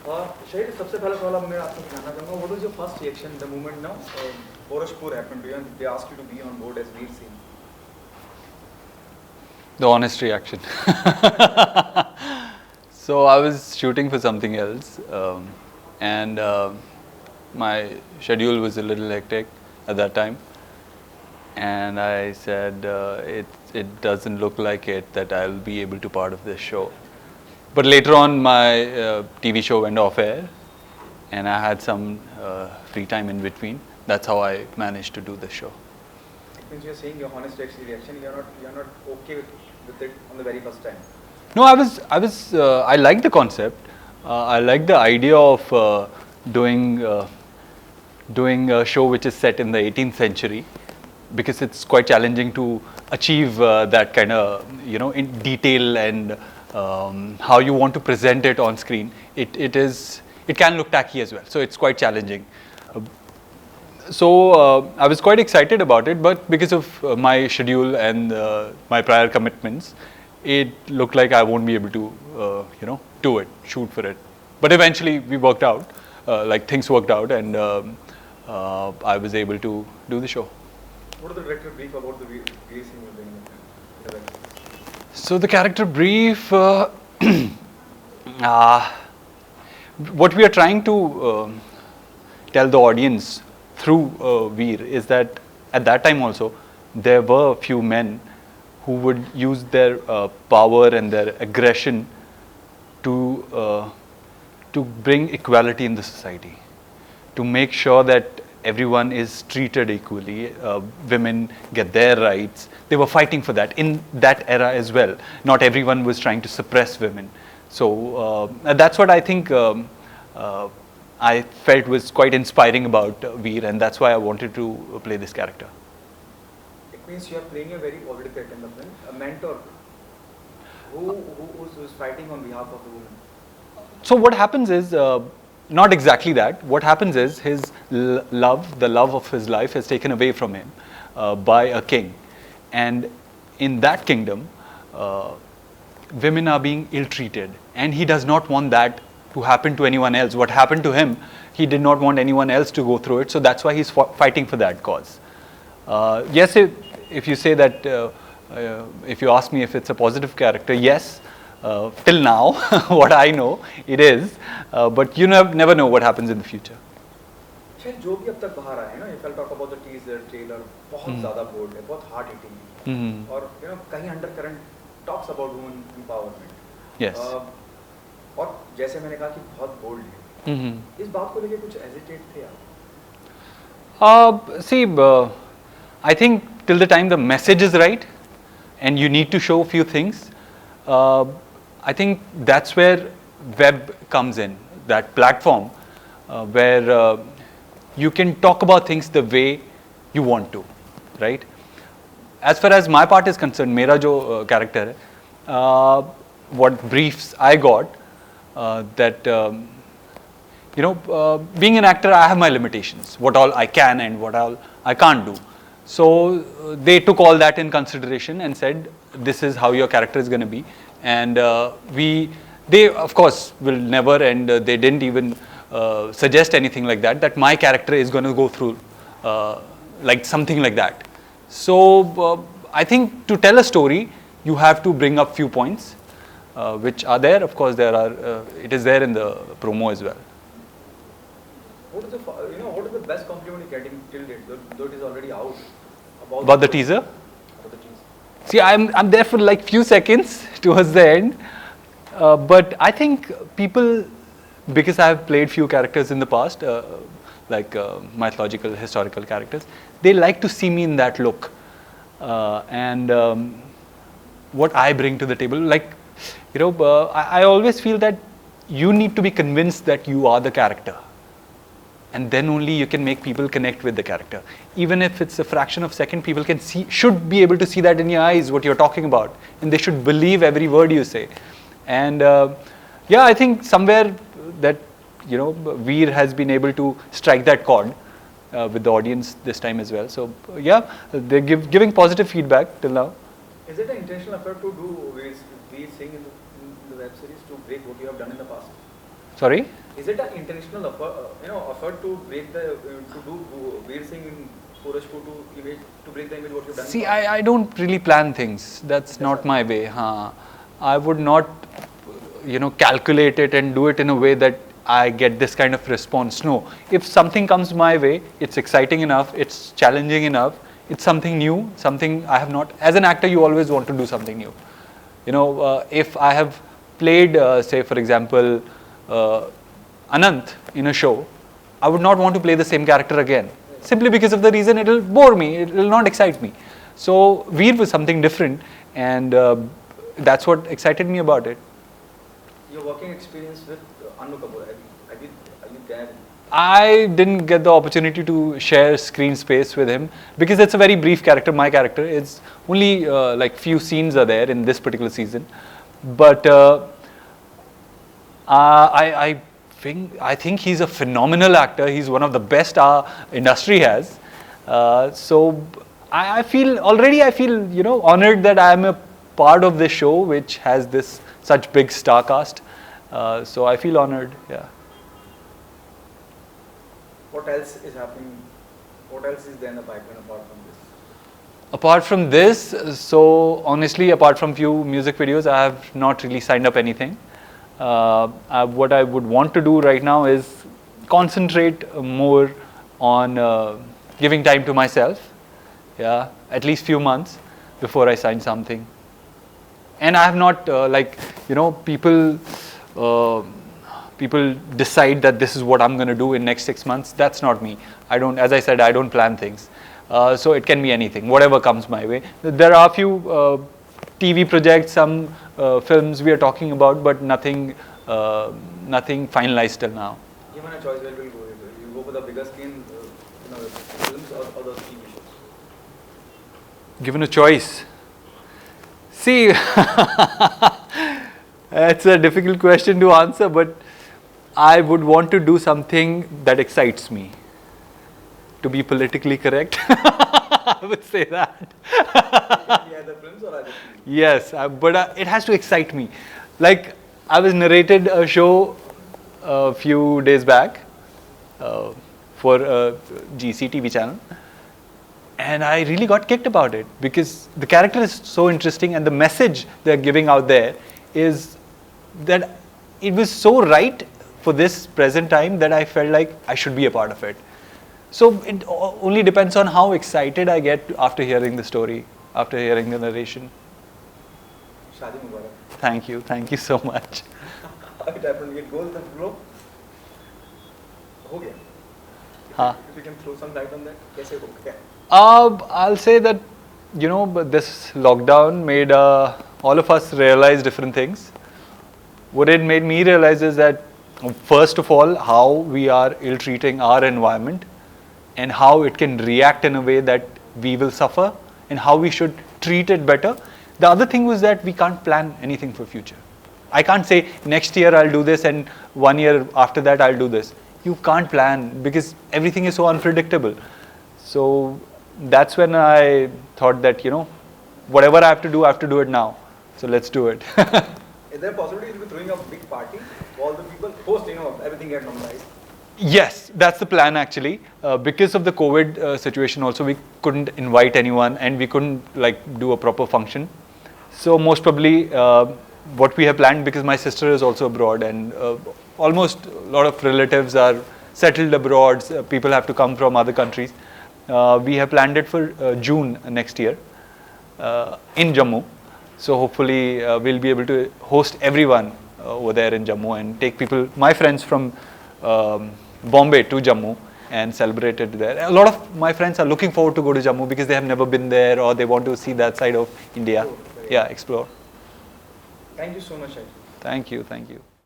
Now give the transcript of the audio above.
Shahid, सबसे पहला सवाल अब मैं आपसे जानना चाहूँगा, what was your first reaction the moment now Bhojpur happened to you and they asked you to be on board as Veer Singh? The honest reaction. So I was shooting for something else, and my schedule was a little hectic at that time. And I said, it doesn't look like it that I'll be able to part of this show. But later on, my TV show went off air, and I had some free time in between. That's how I managed to do the show. It means you're saying your honest reaction, you're not okay with it on the very first time. No, I like the concept. I like the idea of doing a show which is set in the 18th century, because it's quite challenging to achieve that kind of, in detail and how you want to present it on screen. It can look tacky as well, so it's quite challenging. So I was quite excited about it, but because of my schedule and my prior commitments, it looked like I won't be able to, do it, shoot for it. But eventually we worked out, things worked out, and I was able to do the show. What did the director brief about the Veer Singh you're doing? So the character brief, what we are trying to tell the audience through Veer is that at that time also there were a few men who would use their power and their aggression to bring equality in the society, to make sure that everyone is treated equally, women get their rights. They were fighting for that in that era as well. Not everyone was trying to suppress women. So that's what I think I felt was quite inspiring about Veer, and that's why I wanted to play this character. It means you are playing a very positive character in the film, a mentor who's fighting on behalf of the woman. So what happens is, not exactly that. What happens is his love, the love of his life, is taken away from him by a king. And in that kingdom, women are being ill-treated. And he does not want that to happen to anyone else. What happened to him, he did not want anyone else to go through it. So that's why he's fighting for that cause. Yes, if you say that, if you ask me if it's a positive character, yes. Till now, what I know, it is. But you never know what happens in the future. शायद जो भी अब तक बाहर आया है ना, if I'll talk about the teaser, trailer, बहुत ज़्यादा bold है, बहुत hard hitting है, और कहीं undercurrent talks about women empowerment. Yes. और जैसे मैंने कहा कि बहुत bold है. इस बात को लेके कुछ hesitate थे आप? See, I think till the time the message is right, and you need to show a few things. I think that's where web comes in, that platform where you can talk about things the way you want to, right? As far as my part is concerned, मेरा जो character है, what briefs I got, that being an actor, I have my limitations, what all I can and what all I can't do. So they took all that in consideration and said, this is how your character is going to be. And they of course will never, and they didn't even suggest anything like that my character is going to go through like something like that. So I think to tell a story, you have to bring up few points, which are there. Of course, it is there in the promo as well. What is the best compliment you're getting till date, though it is already out? About the teaser? See, I'm there for like few seconds towards the end, but I think people, because I have played few characters in the past, like mythological, historical characters, they like to see me in that look, and what I bring to the table. Like, I always feel that you need to be convinced that you are the character. And then only you can make people connect with the character. Even if it's a fraction of a second, people should be able to see that in your eyes, what you're talking about. And they should believe every word you say. And I think somewhere that, Veer has been able to strike that chord with the audience this time as well. So they're giving positive feedback till now. Is it an intentional effort to do Veer Singh in the web series to break what you have done in the past? Sorry? Is it an intentional effort, effort to break the to do Veer Singh in Purashpur to break the image what you've done? See, I don't really plan things. That's not my way. I would not, calculate it and do it in a way that I get this kind of response. No, if something comes my way, it's exciting enough, it's challenging enough, it's something new, something I have not. As an actor, you always want to do something new. If I have played, say for example, Anant in a show, I would not want to play the same character again, simply because of the reason it will bore me, it will not excite me. So Veer was something different, and that's what excited me about it. Your working experience with Anu Kapoor, are you there? I didn't get the opportunity to share screen space with him because it's a very brief character. My character, it's only like few scenes are there in this particular season, but I think he's a phenomenal actor. He's one of the best our industry has. So I feel honored that I am a part of this show which has this such big star cast. So I feel honored. Yeah. What else is happening? What else is there in the pipeline apart from this? Apart from this, so honestly, apart from few music videos, I have not really signed up anything. What I would want to do right now is concentrate more on giving time to myself. Yeah, at least few months before I sign something. And I have not people decide that this is what I'm going to do in next 6 months. That's not me. As I said, I don't plan things. So it can be anything, whatever comes my way. There are a few TV projects, some films we are talking about, but nothing finalized till now. Given a choice, where will you go? You go for the bigger screen, films or the TV shows? Given a choice. See, it's a difficult question to answer, but I would want to do something that excites me. To be politically correct, I would say that. Either films or other TV? Yes, but it has to excite me. Like, I was narrated a show a few days back for a GC TV channel, and I really got kicked about it because the character is so interesting and the message they're giving out there is that it was so right for this present time that I felt like I should be a part of it. So it only depends on how excited I get after hearing the story, after hearing the narration. Shadi Mubarak. Thank you so much. It happened, it goes in the flow. Ho gaya. If you can throw some light on that, kaise ho gaya? I'll say that, this lockdown made all of us realize different things. What it made me realize is that, first of all, how we are ill-treating our environment and how it can react in a way that we will suffer and how we should treat it better. The other thing was that we can't plan anything for future. I can't say next year I'll do this and 1 year after that I'll do this. You can't plan because everything is so unpredictable. So that's when I thought that, whatever I have to do it now. So let's do it. Is there a possibility you'll be throwing a big party for all the people post, everything get normalized? Yes, that's the plan actually. Because of the COVID situation also, we couldn't invite anyone and we couldn't do a proper function. So most probably what we have planned, because my sister is also abroad and almost a lot of relatives are settled abroad, people have to come from other countries. We have planned it for June next year in Jammu. So hopefully we'll be able to host everyone over there in Jammu and take people, my friends from Bombay to Jammu and celebrate it there. A lot of my friends are looking forward to go to Jammu because they have never been there or they want to see that side of India. Yeah, explore. Thank you so much, Shadi. Thank you.